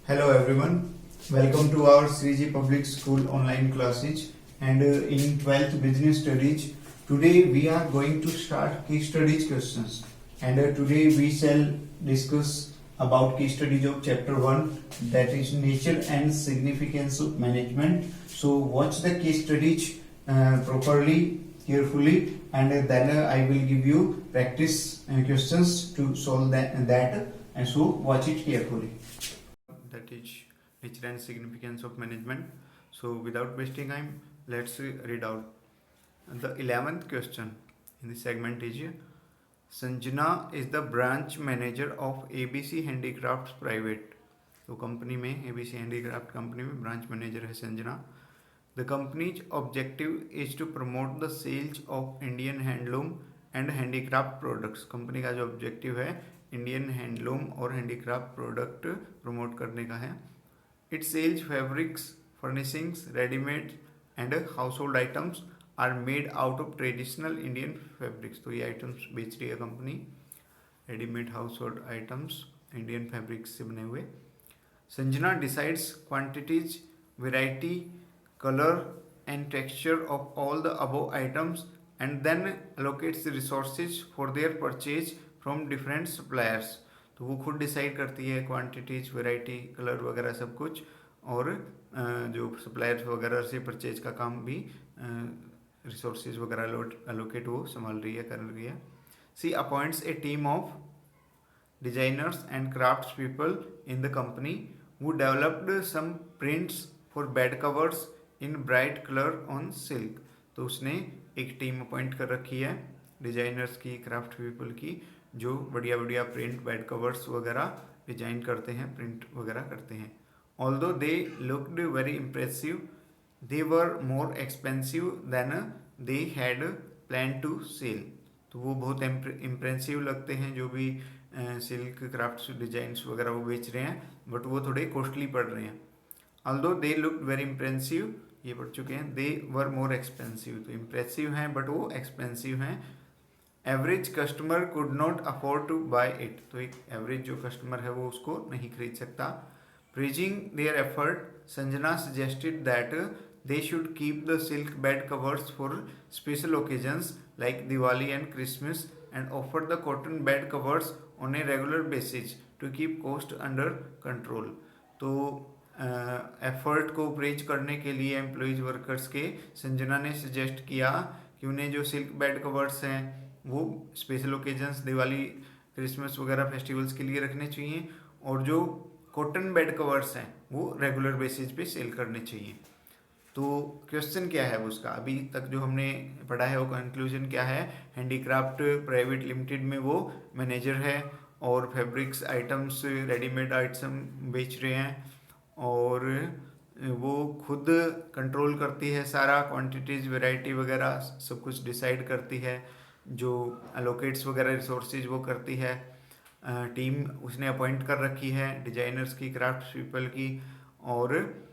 Hello everyone, welcome to our Sriji Public School online classes and in 12th Business Studies. Today we are going to start case studies questions and today we shall discuss about case studies of chapter 1, that is nature and significance of management. So watch the case studies properly, carefully, and then I will give you practice questions to solve that and so watch it carefully. That is nature and significance of management. So without wasting time, let's read out the 11th question in the segment is Sanjana is the branch manager of ABC Handicrafts Private. तो company में ABC Handicraft company में branch manager है Sanjana. The company's objective is to promote the sales of Indian handloom and handicraft products. Company का जो objective है Indian handloom और handicraft product promote करने का है. It sells fabrics, furnishings, readymade and household items are made out of traditional Indian fabrics. तो ये items बेच रही है company, readymade household items Indian fabrics से बने हुए. Sanjana decides quantities, variety, colour and texture of all the above items and then allocates resources for their purchase from different suppliers. तो वो खुद डिसाइड करती है क्वांटिटीज, वैरायटी, कलर वगैरह सब कुछ, और जो सप्लायर्स वगैरह से परचेज का काम भी रिसोर्सेज वगैरह एलोकेट वो संभाल रही है, कर रही है. She appoints a team of designers and crafts people in the company who developed some prints for bed covers in bright color on silk. तो उसने एक टीम अपॉइंट कर रखी है डिजाइनर्स की, क्राफ्ट पीपल की, जो बढ़िया बढ़िया प्रिंट, बेड कवर्स वगैरह डिजाइन करते हैं, प्रिंट वगैरह करते हैं. Although they looked very impressive, they were more expensive than they had plan to sell. तो वो बहुत इम्प्रेसिव लगते हैं जो भी सिल्क क्राफ्ट डिजाइंस वगैरह वो बेच रहे हैं, बट वो थोड़े कॉस्टली पड़ रहे हैं. Although they looked very impressive, ये पढ़ चुके हैं. दे वर मोर एक्सपेंसिव, तो इम्प्रेसिव हैं बट वो एक्सपेंसिव हैं. Average customer could not afford to buy it, तो एक एवरेज जो कस्टमर है वो उसको नहीं खरीद सकता. Praising their effort, Sanjana suggested that they should keep the silk bed covers for special occasions like Diwali and Christmas and offer the cotton bed covers on a regular basis to keep cost under control. तो effort को praise करने के लिए employees workers के संजना ने suggest किया कि उन्हें जो सिल्क बेड कवर्स हैं वो स्पेशल ओकेजन्स, दिवाली, क्रिसमस वगैरह फेस्टिवल्स के लिए रखने चाहिए, और जो कॉटन बेड कवर्स हैं वो रेगुलर बेसिस पे सेल करने चाहिए. तो क्वेश्चन क्या है उसका, अभी तक जो हमने पढ़ा है वो कंक्लूजन क्या है. हैंडीक्राफ्ट प्राइवेट लिमिटेड में वो मैनेजर है और फैब्रिक्स आइटम्स, रेडीमेड आइटम बेच रहे हैं, और वो खुद कंट्रोल करती है सारा, क्वांटिटीज़, वैरायटी वगैरह सब कुछ डिसाइड करती है, जो एलोकेट्स वगैरह रिसोर्सेज वो करती है. टीम उसने अपॉइंट कर रखी है डिजाइनर्स की, क्राफ्ट पीपल की, और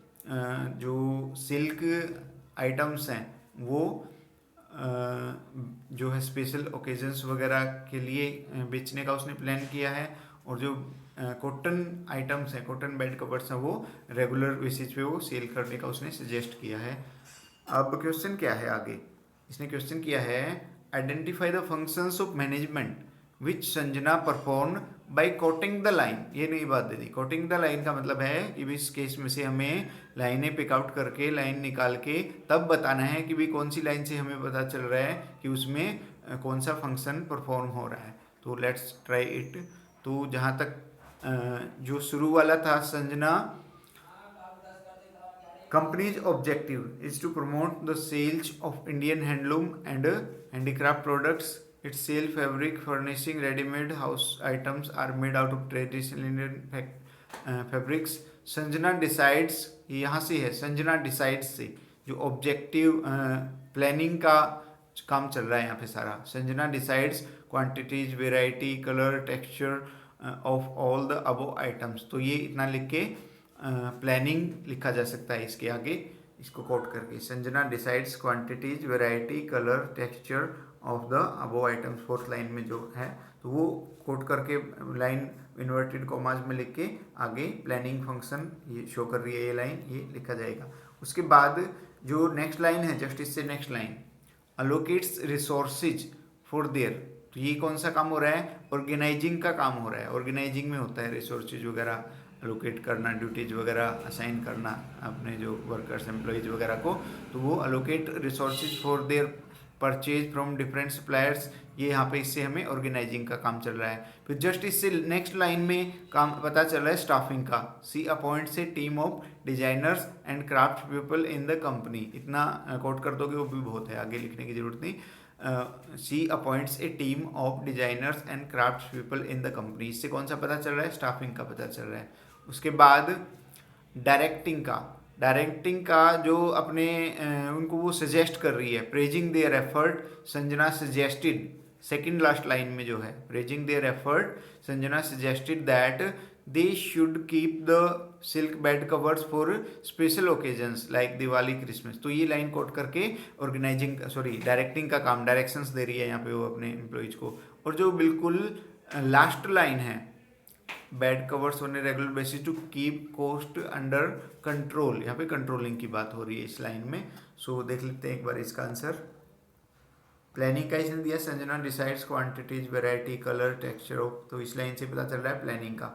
जो सिल्क आइटम्स हैं वो जो है स्पेशल ओकेजन्स वगैरह के लिए बेचने का उसने प्लान किया है, और जो कॉटन आइटम्स हैं, कॉटन बेड कवर्स हैं, वो रेगुलर बेसिस पे वो सेल करने का उसने सजेस्ट किया है. अब क्वेश्चन क्या है आगे, इसने क्वेश्चन किया है identify the functions of management which Sanjana perform by coating the line. ये नई बात दे दी. कोटिंग द लाइन का मतलब है कि भी इस केस में से हमें लाइनें पिक आउट करके, लाइन निकाल के तब बताना है कि भी कौन सी लाइन से हमें पता चल रहा है कि उसमें कौन सा फंक्शन परफॉर्म हो रहा है. तो लेट्स ट्राई इट. तो जहाँ तक जो शुरू वाला था, Sanjana company's objective is to promote the sales of Indian handloom and handicraft products. Its sale fabric, furnishing, ready-made house items are made out of traditional Indian fabrics. Sanjana decides, यहाँ से है संजना डिसाइड्स से, जो ऑब्जेक्टिव प्लानिंग का काम चल रहा है यहाँ पे सारा. Sanjana decides quantities, variety, colour, texture of all the above items. तो ये इतना लिख के प्लानिंग लिखा जा सकता है इसके आगे, इसको कोट करके. Sanjana decides quantities, variety, colour, texture of the above items, fourth line में जो है तो वो कोट करके लाइन इन्वर्टेड कॉमाज में लिख के आगे प्लानिंग फंक्शन ये शो कर रही है, ये लाइन ये लिखा जाएगा। उसके बाद जो नेक्स्ट लाइन है, जस्ट इससे next line, allocates resources for their, तो ये कौन सा काम हो रहा है? ऑर्गेनाइजिंग का काम हो रहा है। ऑर्गेनाइजिंग में होता है रिसोर्सेज वगैरह अलोकेट करना, ड्यूटीज वगैरह असाइन करना अपने जो वर्कर्स एम्प्लॉयज वगैरह को, तो वो allocate resources for their purchase from different suppliers, ये यहाँ पे इससे हमें ऑर्गेनाइजिंग का काम चल रहा है। फिर जस्ट इससे नेक्स्ट लाइन में काम पता चल रहा है स्टाफिंग का, she appoints a team of designers and craft people in the company, इतना कोट कर दोगे वो भी बहुत है, आगे लिखने की जरूरत नहीं। She appoints a team of designers and craft people in the company, इससे कौन सा पता चल रहा है? स्टाफिंग का पता चल रहा है। उसके बाद डायरेक्टिंग का जो अपने उनको वो सजेस्ट कर रही है, praising their effort, Sanjana suggested, second last line में जो है, praising their effort, Sanjana suggested that they should keep the silk bed covers for special occasions like Diwali Christmas, तो ये लाइन कोट करके ऑर्गेनाइजिंग डायरेक्टिंग का काम, डायरेक्शंस दे रही है यहाँ पे वो अपने एम्प्लॉयज को। और जो बिल्कुल लास्ट लाइन है, bed covers on a regular basis to keep cost under control, यहाँ पे कंट्रोलिंग की बात हो रही है इस लाइन में। सो देख लेते हैं एक बार इसका आंसर। प्लानिंग का इसने दिया, Sanjana decides quantities, variety, colour, texture of, तो इस लाइन से पता चल रहा है प्लानिंग का।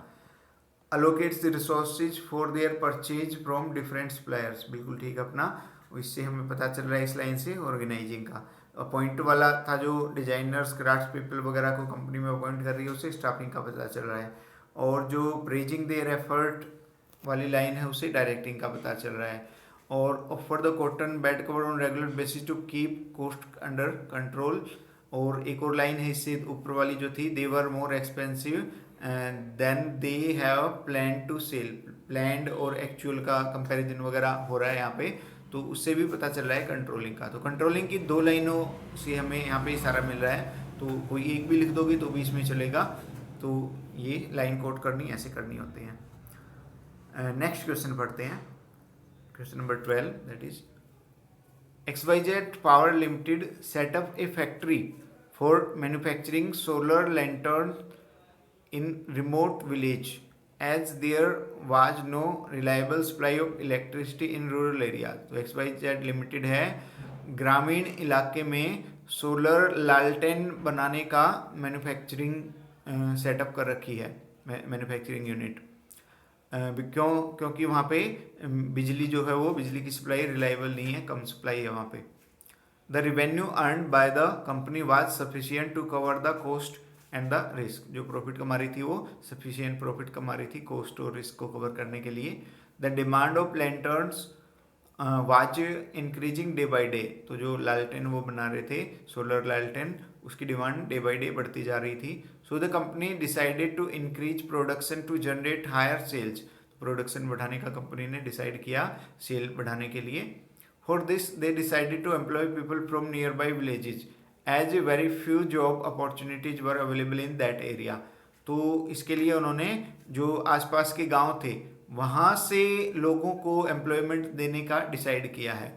Allocates the resources for their purchase from different suppliers, बिल्कुल ठीक अपना, इससे हमें पता चल रहा है इस लाइन से ऑर्गेनाइजिंग का। अपॉइंट वाला था जो डिजाइनर्स क्राफ्ट पीपल वगैरह को कंपनी में अपॉइंट कर रही है, उससे स्टाफिंग का पता चल रहा है। और जो प्रेजिंग देयर एफर्ट वाली लाइन है उससे डायरेक्टिंग का पता चल रहा है। और offer the cotton bed cover on regular basis to keep cost under control, और एक और लाइन है इससे ऊपर वाली जो थी, they were more expensive than they have plan to sell, planned और एक्चुअल का कंपैरिजन वगैरह हो रहा है यहाँ पे, तो उससे भी पता चल रहा है कंट्रोलिंग का। तो कंट्रोलिंग की दो लाइनों से हमें यहाँ पे सारा मिल रहा है, तो कोई एक भी लिख दोगे तो भी इसमें चलेगा। तो ये लाइन कोड करनी ऐसे करनी होती है। नेक्स्ट क्वेश्चन पढ़ते हैं, question number 12, that is XYZ Power Limited set up a factory for manufacturing solar lantern in remote village as there was no reliable supply of electricity in rural area। तो XYZ Limited है ग्रामीण इलाके में solar लालटेन बनाने का manufacturing setup कर रखी है, मैन्युफैक्चरिंग यूनिट। क्योंकि वहाँ पे बिजली जो है वो बिजली की सप्लाई रिलायबल नहीं है, कम सप्लाई है वहाँ पे। The revenue earn by the company was sufficient to cover the cost and the risk, जो प्रॉफिट कमा रही थी वो सफिशिएंट प्रॉफिट कमा रही थी कॉस्ट और रिस्क को कवर करने के लिए। The demand of lanterns was increasing day by day, तो जो लालटेन वो बना रहे थे सोलर लालटेन, उसकी डिमांड डे बाई डे बढ़ती जा रही थी। So the company decided to increase production to generate higher sales, production बढ़ाने का कंपनी ने डिसाइड किया सेल बढ़ाने के लिए। For this they decided to employ people from nearby villages as very few job opportunities were available in that area, तो इसके लिए उन्होंने जो आसपास के गांव थे वहाँ से लोगों को एम्प्लॉयमेंट देने का डिसाइड किया है,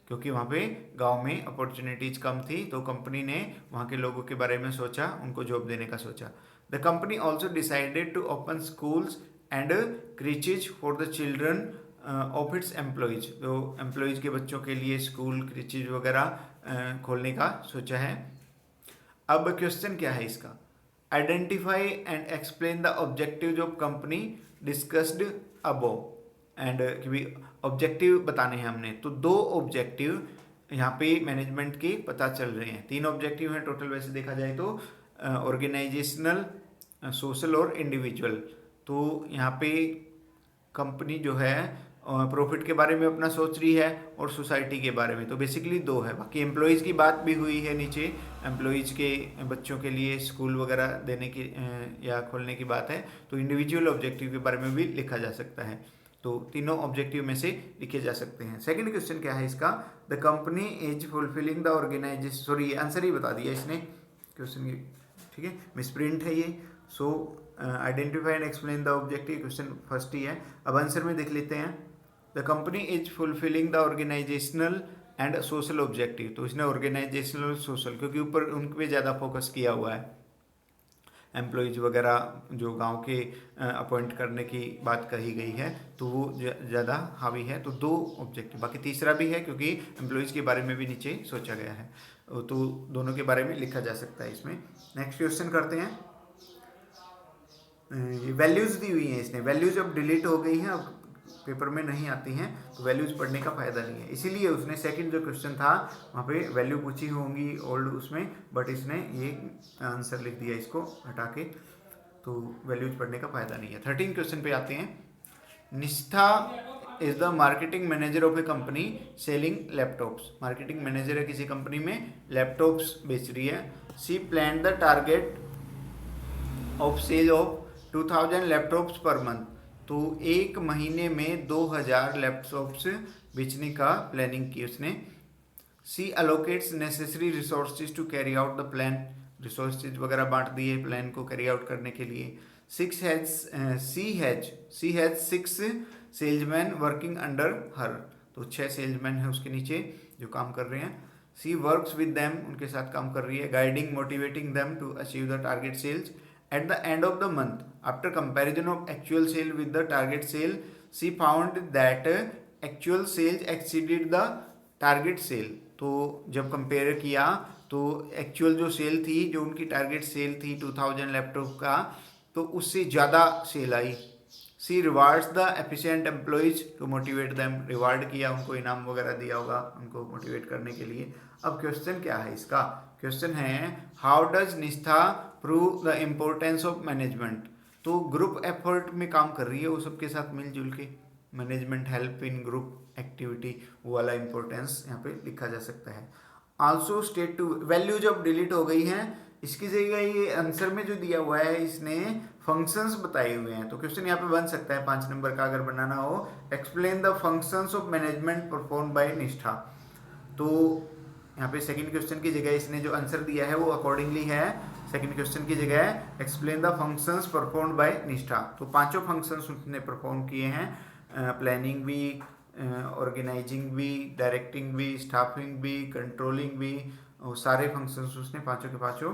क्योंकि वहाँ पे गांव में अपॉर्चुनिटीज कम थी, तो कंपनी ने वहाँ के लोगों के बारे में सोचा, उनको जॉब देने का सोचा। The company also decided to open schools and creches for the children of its employees, तो एम्प्लॉयज के बच्चों के लिए स्कूल क्रीचेज वगैरह खोलने का सोचा है। अब क्वेश्चन क्या है इसका, identify and explain the objective of company discussed above, and objective बताने हैं हमने, तो दो ऑब्जेक्टिव यहाँ पे मैनेजमेंट के पता चल रहे हैं। 3 ऑब्जेक्टिव हैं टोटल वैसे देखा जाए तो, ऑर्गेनाइजेशनल, सोशल और इंडिविजुअल। तो यहाँ पे कंपनी जो है प्रॉफिट के बारे में अपना सोच रही है और सोसाइटी के बारे में, तो बेसिकली 2 है। बाकी एम्प्लॉयज़ की बात भी हुई है नीचे, एम्प्लॉयज़ के बच्चों के लिए स्कूल वगैरह देने की या खोलने की बात है, तो इंडिविजुअल ऑब्जेक्टिव के बारे में भी लिखा जा सकता है। तो तीनों ऑब्जेक्टिव में से लिखे जा सकते हैं। सेकंड क्वेश्चन क्या है इसका, the company is fulfilling the organisation, sorry answer ही बता दिया इसने क्वेश्चन की, ठीक है, मिसप्रिंट है ये। So identify and explain the objective, question first ही है। अब आंसर में देख लेते हैं, the company is fulfilling the organisational and social objective, तो इसने ऑर्गेनाइजेशनल सोशल, क्योंकि ऊपर उन पे ज़्यादा फोकस किया हुआ है। एम्प्लॉयज़ वगैरह जो गांव के अपॉइंट करने की बात कही गई है, तो वो ज़्यादा हावी है। तो 2 ऑब्जेक्टिव, बाकी तीसरा भी है क्योंकि एम्प्लॉयज़ के बारे में भी नीचे सोचा गया है, तो दोनों के बारे में लिखा जा सकता है इसमें। नेक्स्ट क्वेश्चन करते हैं। वैल्यूज़ दी हुई हैं इसने, वैल्यूज़ अब डिलीट हो गई हैं, अब पेपर में नहीं आती हैं, तो वैल्यूज़ पढ़ने का फ़ायदा नहीं है। इसीलिए उसने सेकंड जो क्वेश्चन था वहाँ पे वैल्यू पूछी होंगी ओल्ड उसमें, बट इसने ये आंसर लिख दिया इसको हटा के, तो वैल्यूज़ पढ़ने का फ़ायदा नहीं है। 13 क्वेश्चन पे आते हैं। Nishtha is the marketing manager of a company selling laptops. Marketing manager है किसी कंपनी में, लैपटॉप्स बेच रही है। She plan the target of sale of 2000 laptops per month. तो एक महीने में 2000 लैपटॉप्स बेचने का प्लानिंग की उसने। She allocates necessary resources to carry out the plan. Resources वगैरह बांट दिए प्लान को कैरी आउट करने के लिए। She has 6 salesman working under her. तो 6 सेल्समैन है उसके नीचे जो काम कर रहे हैं। सी वर्क्स विद देम, उनके साथ काम कर रही है, guiding motivating them to achieve the target sales. At the end of the month, after comparison of actual sale with the target sale, she found that actual sales exceeded the target sale. तो जब compare किया तो actual जो cell थी, जो उनकी target cell थी 2000 laptop का, तो उससे ज़्यादा सेल आई। She rewards the efficient employees to motivate them. Reward किया, उनको इनाम वगैरह दिया होगा उनको मोटिवेट करने के लिए। अब क्वेश्चन क्या है इसका? क्वेश्चन है हाउ डज निष्ठा prove the importance of management. तो ग्रुप एफर्ट में काम कर रही है वो सबके साथ मिलजुल के, management help in group activity, वो वाला इंपॉर्टेंस यहाँ पे लिखा जा सकता है। आल्सो स्टेट टू, वैल्यू जब डिलीट हो गई हैं, इसकी जगह ये आंसर में जो दिया हुआ है इसने फंक्शंस बताए हुए हैं। तो क्वेश्चन यहाँ पे बन सकता है 5 नंबर का अगर बनाना हो, explain the functions of management perform by निष्ठा। तो यहाँ पे सेकंड क्वेश्चन की जगह इसने जो आंसर दिया है वो अकॉर्डिंगली है। सेकंड क्वेश्चन की जगह explain the functions performed by निष्ठा। तो 5 फंक्शंस उसने परफॉर्म किए हैं, प्लानिंग भी, ऑर्गेनाइजिंग भी, डायरेक्टिंग भी, स्टाफिंग भी, कंट्रोलिंग भी, और सारे फंक्शंस उसने पांचों के पांचों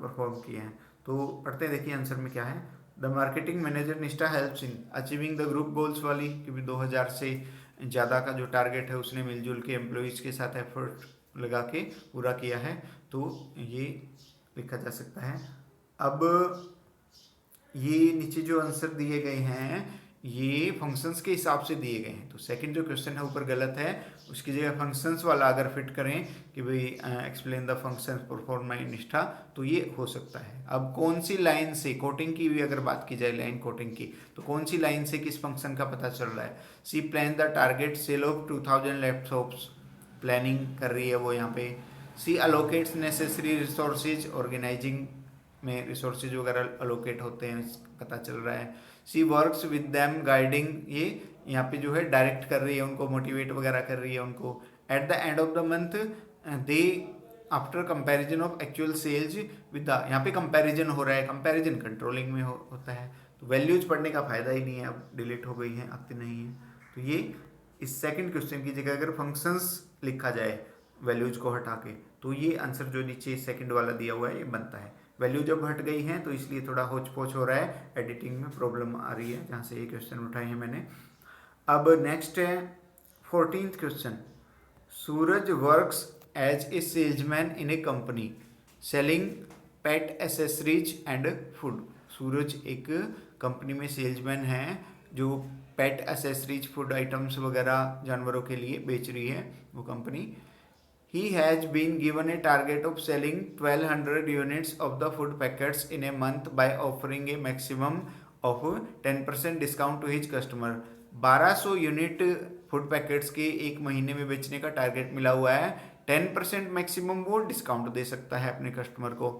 परफॉर्म किए हैं। तो पढ़ते हैं, देखिए आंसर में क्या है। द मार्केटिंग मैनेजर निष्ठा helps in achieving the group goals वाली, क्योंकि 2000 से ज़्यादा का जो टारगेट है उसने मिलजुल के एम्प्लॉयज़ के साथ एफर्ट लगा के पूरा किया है, तो ये लिखा जा सकता है। अब ये नीचे जो आंसर दिए गए हैं ये फंक्शंस के हिसाब से दिए गए हैं, तो सेकंड जो क्वेश्चन है ऊपर गलत है, उसकी जगह फंक्शंस वाला अगर फिट करें कि भाई explain the functions perform by निष्ठा, तो ये हो सकता है। अब कौन सी लाइन से, कोटिंग की भी अगर बात की जाए, लाइन कोटिंग की, तो कौन सी लाइन से किस फंक्शन का पता चल रहा है। She plan the target sale of 2000 laptops, planning कर रही है वो यहाँ पे। She allocates necessary resources, organising में रिसोर्सेज वगैरह अलोकेट होते हैं पता चल रहा है। She works with them, guiding, ये यहाँ पे जो है डायरेक्ट कर रही है उनको, मोटिवेट वगैरह कर रही है उनको। At the end of the month they after comparison of actual sales with the, यहाँ पे कंपैरिजन हो रहा है, कंपैरिजन कंट्रोलिंग में होता है। तो वैल्यूज पढ़ने का फायदा ही नहीं है, अब डिलीट हो गई हैं, आती नहीं है। तो ये इस सेकंड क्वेश्चन की जगह अगर फंक्शंस लिखा जाए वैल्यूज को हटा के, तो ये आंसर जो नीचे सेकंड वाला दिया हुआ है ये बनता है। वैल्यू जब हट गई हैं तो इसलिए थोड़ा होच पोच हो रहा है, एडिटिंग में प्रॉब्लम आ रही है, जहाँ से ये क्वेश्चन उठाए हैं मैंने। अब नेक्स्ट है 14th question. Suraj works as a salesman in a company selling pet accessories and food. Suraj एक कंपनी में सेल्समैन है जो पेट एसेसरीज, फूड आइटम्स वगैरह जानवरों के लिए बेच रही है वो company. He has been given a target of selling 1200 units of the food packets in a month by offering a maximum of 10% discount to his customer। 1200 unit food packets के एक महीने में बेचने का टारगेट मिला हुआ है, 10% मैक्सिमम वो डिस्काउंट दे सकता है अपने कस्टमर को।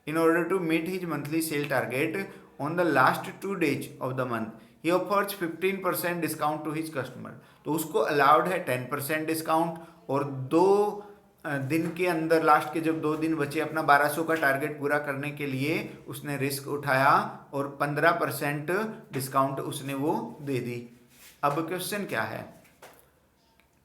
In order to meet his monthly sale target on the last 2 days of the month he offers 15% discount to his customer. तो उसको अलाउड है 10% डिस्काउंट, और 2 दिन के अंदर, लास्ट के जब 2 दिन बचे अपना 1200 का टारगेट पूरा करने के लिए उसने रिस्क उठाया और 15% डिस्काउंट उसने वो दे दी। अब क्वेश्चन क्या है,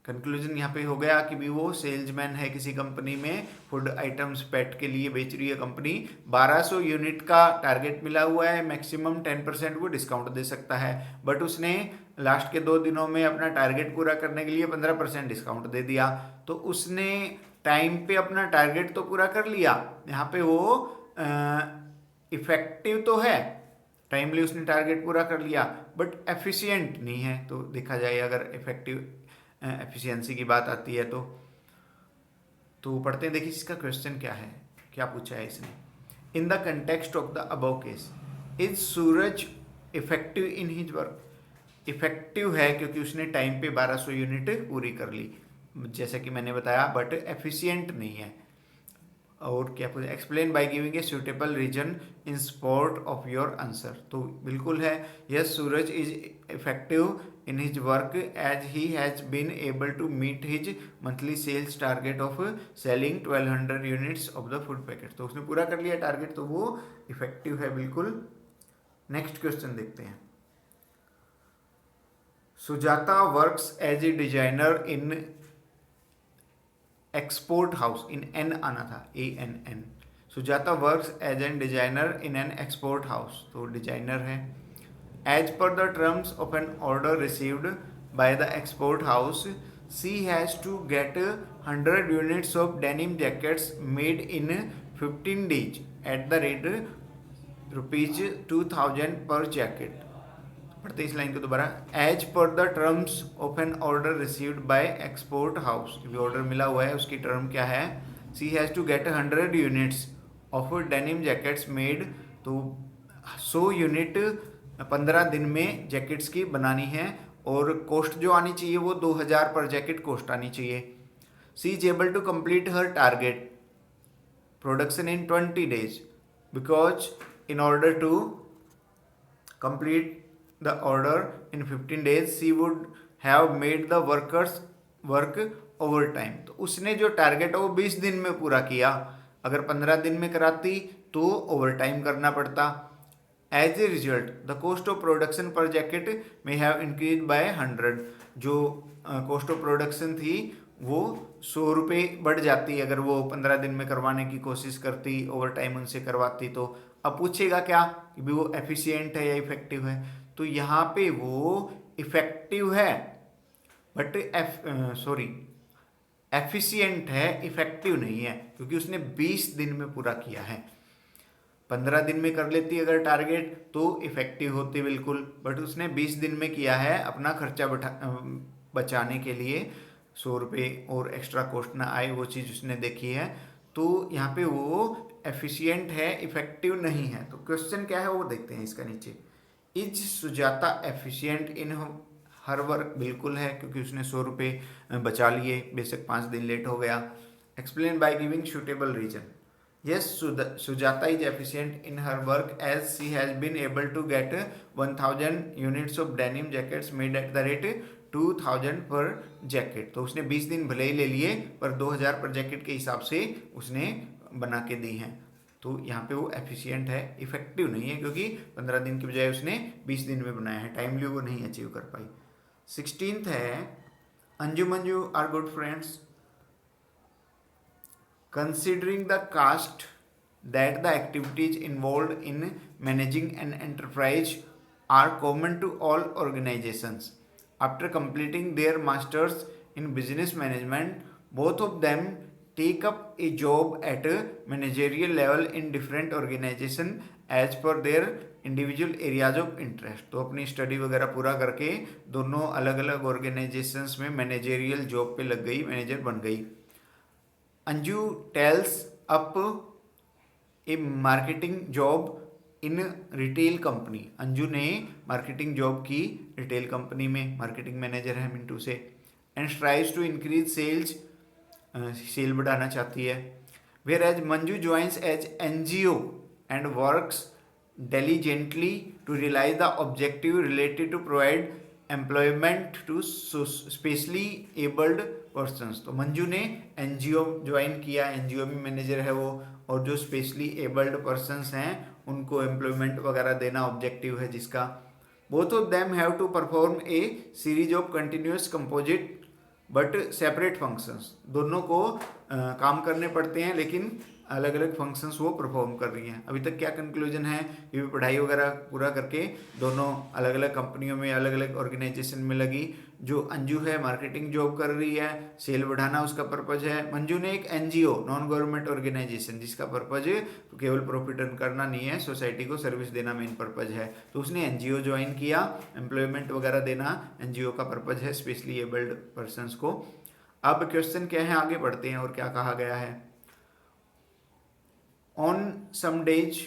कंक्लूजन यहाँ पे हो गया कि भी वो सेल्समैन है किसी कंपनी में, फूड आइटम्स पेट के लिए बेच रही है कंपनी, 1200 यूनिट का टारगेट मिला हुआ है, मैक्सिमम 10% वो डिस्काउंट दे सकता है, बट उसने लास्ट के 2 दिनों में अपना टारगेट पूरा करने के लिए 15% डिस्काउंट दे दिया। तो उसने टाइम पे अपना टारगेट तो पूरा कर लिया, यहाँ पे वो इफेक्टिव तो है, टाइमली उसने टारगेट पूरा कर लिया, बट एफिशिएंट नहीं है। तो देखा जाए अगर इफेक्टिव एफिशिएंसी की बात आती है तो पढ़ते हैं, देखिए इसका क्वेश्चन क्या है, क्या पूछा है इसने। In the context of the above case, is Suraj effective in his work? Effective है क्योंकि उसने टाइम पे 1200 यूनिट पूरी कर ली, जैसा कि मैंने बताया, बट एफिशिएंट नहीं है। और क्या पूछा, explain by giving a suitable reason in support of your answer. तो बिल्कुल है, yes Suraj is effective in his work as he has been able to meet his monthly sales target of selling 1200 units of the food packet। तो उसने पूरा कर लिया target, तो वो इफेक्टिव है बिल्कुल। नेक्स्ट क्वेश्चन देखते हैं। Sujata works as a designer in export house, in an आना था, ANN। Sujata works as an designer in an export house, तो डिजाइनर है। As per the terms of an order received by the export house, she has to get 100 units of denim jackets made in 15 days at the rate rupees 2000 per jacket। पढ़ते इस line को दोबारा। As per the terms of an order received by export house, जो order मिला हुआ है उसकी term क्या है? She has to get 100 units of denim jackets made, तो 100 यूनिट 15 दिन में जैकेट्स की बनानी है, और कॉस्ट जो आनी चाहिए वो 2000 पर जैकेट कॉस्ट आनी चाहिए। She is able to complete her target production in 20 days because in order to complete the order in 15 days she would have made the workers work overtime. तो उसने जो टारगेट है वो 20 दिन में पूरा किया, अगर 15 दिन में कराती तो ओवर टाइम करना पड़ता। As a result, the cost of production per jacket may have increased by 100। जो cost of production थी वो 100 रुपये बढ़ जाती अगर वो 15 दिन में करवाने की कोशिश करती, ओवर टाइम उनसे करवाती। तो अब पूछेगा क्या कि भी वो एफिशिएंट है या इफेक्टिव है, तो यहाँ पे वो इफेक्टिव है, बट एफिशिएंट है, इफेक्टिव नहीं है, क्योंकि उसने 20 दिन में पूरा किया है। 15 दिन में कर लेती अगर टारगेट तो इफेक्टिव होती बिल्कुल, बट उसने 20 दिन में किया है, अपना खर्चा बचाने के लिए 100 रुपये और एक्स्ट्रा कॉस्ट ना आए, वो चीज़ उसने देखी है। तो यहाँ पे वो एफिशिएंट है, इफेक्टिव नहीं है। तो क्वेश्चन क्या है वो देखते हैं इसका नीचे। Is Sujata efficient in her work? बिल्कुल है, क्योंकि उसने 100 रुपये बचा लिए, बेशक 5 दिन लेट हो गया। Explain by giving suitable reason. Yes, Sujata is efficient in her work as she has been able to get 1000 units of denim jackets made at the rate 2000 per jacket। तो उसने 20 दिन भले ही ले लिए, पर 2000 पर जैकेट के हिसाब से उसने बना के दी हैं। तो यहाँ पे वो एफिशिएंट है, इफेक्टिव नहीं है, क्योंकि 15 दिन की बजाय उसने 20 दिन में बनाया है, टाइमली वो नहीं अचीव कर पाई। 16th है, Anju Manju are good friends. Considering the cost that the activities involved in managing an enterprise are common to all organizations, after completing their masters in business management, both of them take up a job at a managerial level in different organization as per their individual areas of interest। तो अपनी study वगैरह पूरा करके दोनों अलग अलग organisations में managerial job पे लग गई, मैनेजर बन गई। Anju tells up a marketing job in retail company. Anju ने मार्केटिंग जॉब की रिटेल कंपनी में, मार्केटिंग मैनेजर है मिंटू से। And tries to increase sales, sale बढ़ाना चाहती है। Whereas Manju joins as NGO and works diligently to realize the objective related to provide employment to specially abled persons। तो मंजू ने NGO join किया, NGO में manager है वो, और जो स्पेशली एबल्ड पर्सनस हैं उनको एम्प्लॉयमेंट वगैरह देना ऑब्जेक्टिव है जिसका। Both of them have to perform a series of continuous composite but separate functions, दोनों को काम करने पड़ते हैं लेकिन अलग अलग फंक्शंस वो परफॉर्म कर रही हैं। अभी तक क्या कंक्लूजन है कि पढ़ाई वगैरह पूरा करके दोनों अलग अलग कंपनियों में अलग अलग ऑर्गेनाइजेशन में लगी। जो अंजू है मार्केटिंग जॉब कर रही है, सेल बढ़ाना उसका पर्पज है। मंजू ने एक एनजीओ नॉन गवर्नमेंट ऑर्गेनाइजेशन जिसका पर्पज केवल प्रॉफिट अर्न करना नहीं है, सोसाइटी को सर्विस देना मेन पर्पज है, तो उसने एनजीओ ज्वाइन किया। एम्प्लॉयमेंट वगैरह देना एनजीओ का पर्पज है स्पेशली एबल्ड पर्सनस को। अब क्वेश्चन क्या है, आगे बढ़ते हैं और क्या कहा गया है। On some days,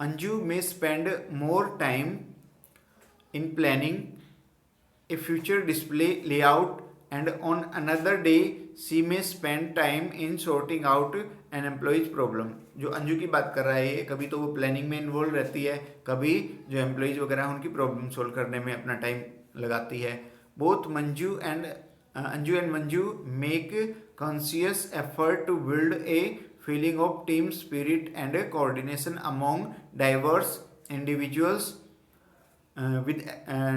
Anju may spend more time in planning a future display layout, and on another day, she may spend time in sorting out an employee's problem. जो अंजू की बात कर रहा है ये, कभी तो वो प्लानिंग में इन्वॉल्व रहती है, कभी जो एम्प्लॉयज़ वगैरह उनकी प्रॉब्लम सोल्व करने में अपना टाइम लगाती है। Both Anju and Manju make conscious effort to build a feeling of team spirit and coordination among diverse individuals with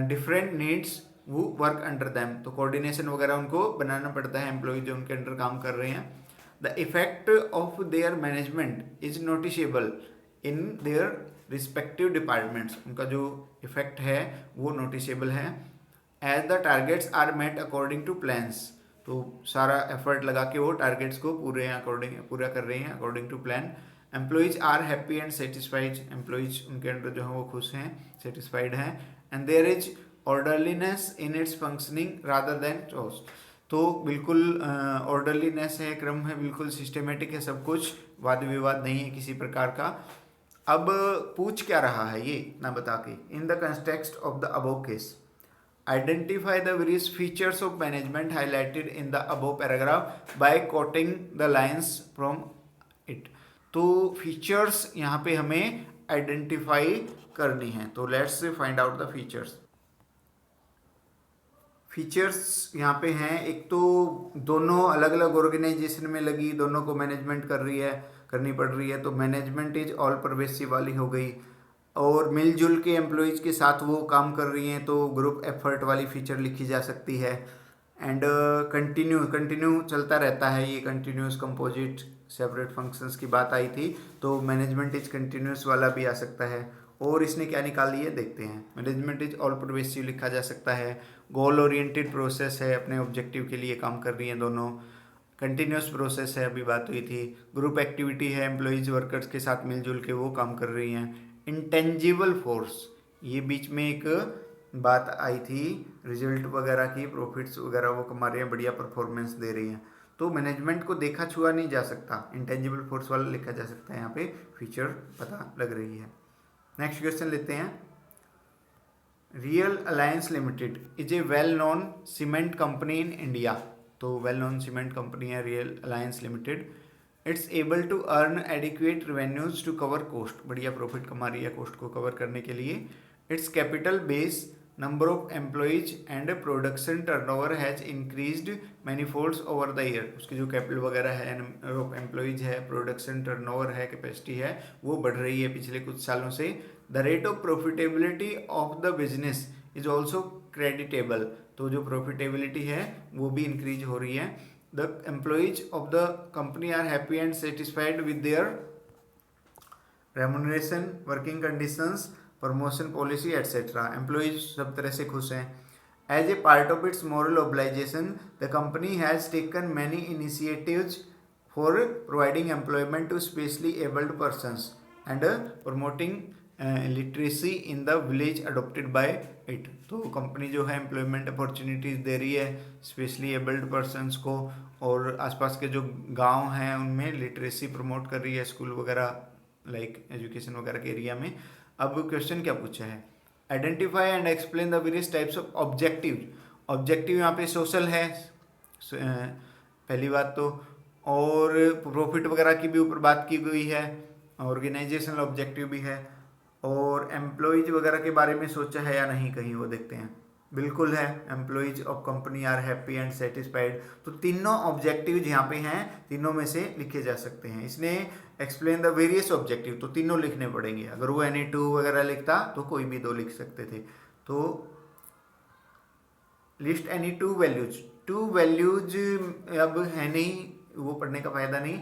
different needs who work under them। तो कोऑर्डिनेशन वगैरह उनको बनाना पड़ता है एम्प्लॉय जो उनके अंडर काम कर रहे हैं। The effect of their management is noticeable in their respective departments. उनका जो इफेक्ट है वो नोटिसेबल है। As the targets are met according to plans, तो सारा एफर्ट लगा के वो टारगेट्स को पूरा कर रहे हैं according to plan. Employees are happy and satisfied, employees उनके अंदर जो है वो खुश हैं, सेटिस्फाइड हैं। And there is orderliness in its functioning rather than chaos, तो बिल्कुल ऑर्डरलीनेस है, क्रम है, बिल्कुल सिस्टमेटिक है सब कुछ, वाद विवाद नहीं है किसी प्रकार का। अब पूछ क्या रहा है ये ना बता के, in the context of the above case identify the various features of management highlighted in the above paragraph by quoting the lines from it। तो फीचर्स यहाँ पे हमें आइडेंटिफाई करनी है, तो let's find out the features. Features यहाँ पे हैं, एक तो दोनों अलग अलग ऑर्गेनाइजेशन में लगी, दोनों को मैनेजमेंट करनी पड़ रही है, तो मैनेजमेंट इज ऑल परवेसिव वाली हो गई। और मिलजुल के एम्प्लॉयज़ के साथ वो काम कर रही हैं, तो ग्रुप एफर्ट वाली फीचर लिखी जा सकती है। एंड कंटिन्यू चलता रहता है, ये कंटिन्यूस कंपोजिट सेपरेट फंक्शंस की बात आई थी, तो मैनेजमेंट इज कंटिन्यूस वाला भी आ सकता है। और इसने क्या निकाली है देखते हैं। मैनेजमेंट इज ऑल परवेसिव लिखा जा सकता है। गोल ओरिएंटेड प्रोसेस है, अपने ऑब्जेक्टिव के लिए काम कर रही हैं दोनों। कंटिन्यूस प्रोसेस है, अभी बात हुई थी। ग्रुप एक्टिविटी है, एम्प्लॉयज़ वर्कर्स के साथ मिलजुल के वो काम कर रही हैं। इंटेंजिबल फोर्स, ये बीच में एक बात आई थी रिजल्ट वगैरह की, प्रॉफिट्स वगैरह वो कमा रही हैं, बढ़िया परफॉर्मेंस दे रही हैं, तो मैनेजमेंट को देखा छुआ नहीं जा सकता, इंटेंजिबल फोर्स वाला लिखा जा सकता है, यहाँ पे फीचर पता लग रही है। नेक्स्ट क्वेश्चन लेते हैं। Real Alliance Limited is a well known cement company in India, तो वेल नोन सीमेंट कंपनी है Real Alliance Limited. It's able to earn adequate revenues to cover cost, बढ़िया profit कमा रही है कॉस्ट को cover करने के लिए। It's capital base, number of employees and production turnover has increased manifolds over the year, उसकी जो कैपिटल वगैरह है, नंबर ऑफ एम्प्लॉयज है, प्रोडक्शन टर्नओवर है, कैपेसिटी है, वो बढ़ रही है पिछले कुछ सालों से। The rate of profitability of the business is also creditable, तो जो प्रॉफिटेबिलिटी है वो भी इंक्रीज हो रही है। The employees of the company are happy and satisfied with their remuneration, working conditions, promotion policy, etc. Employees सब तरह से खुश हैं। As a part of its moral obligation, the company has taken many initiatives for providing employment to specially abled persons and promoting literacy in the village adopted by it, तो company जो है employment opportunities दे रही है specially abled persons को, और आसपास के जो गांव हैं उनमें लिटरेसी प्रमोट कर रही है, स्कूल वगैरह लाइक एजुकेशन वगैरह के एरिया में। अब क्वेश्चन क्या पूछा है, identify and explain the various types of objective. Objective यहाँ पे सोशल है पहली बात तो, और प्रॉफिट वगैरह की भी ऊपर बात की गई है, ऑर्गेनाइजेशनल ऑब्जेक्टिव भी है, और एम्प्लॉयज वगैरह के बारे में सोचा है या नहीं कहीं वो देखते हैं। बिल्कुल है, employees of company are happy and satisfied, तो तीनों ऑब्जेक्टिव यहाँ पे हैं, तीनों में से लिखे जा सकते हैं। इसने एक्सप्लेन द वेरियस ऑब्जेक्टिव, तो तीनों लिखने पड़ेंगे, अगर वो एनी टू वगैरह लिखता तो कोई भी दो लिख सकते थे। तो list any two values, to values अब है नहीं, वो पढ़ने का फायदा नहीं।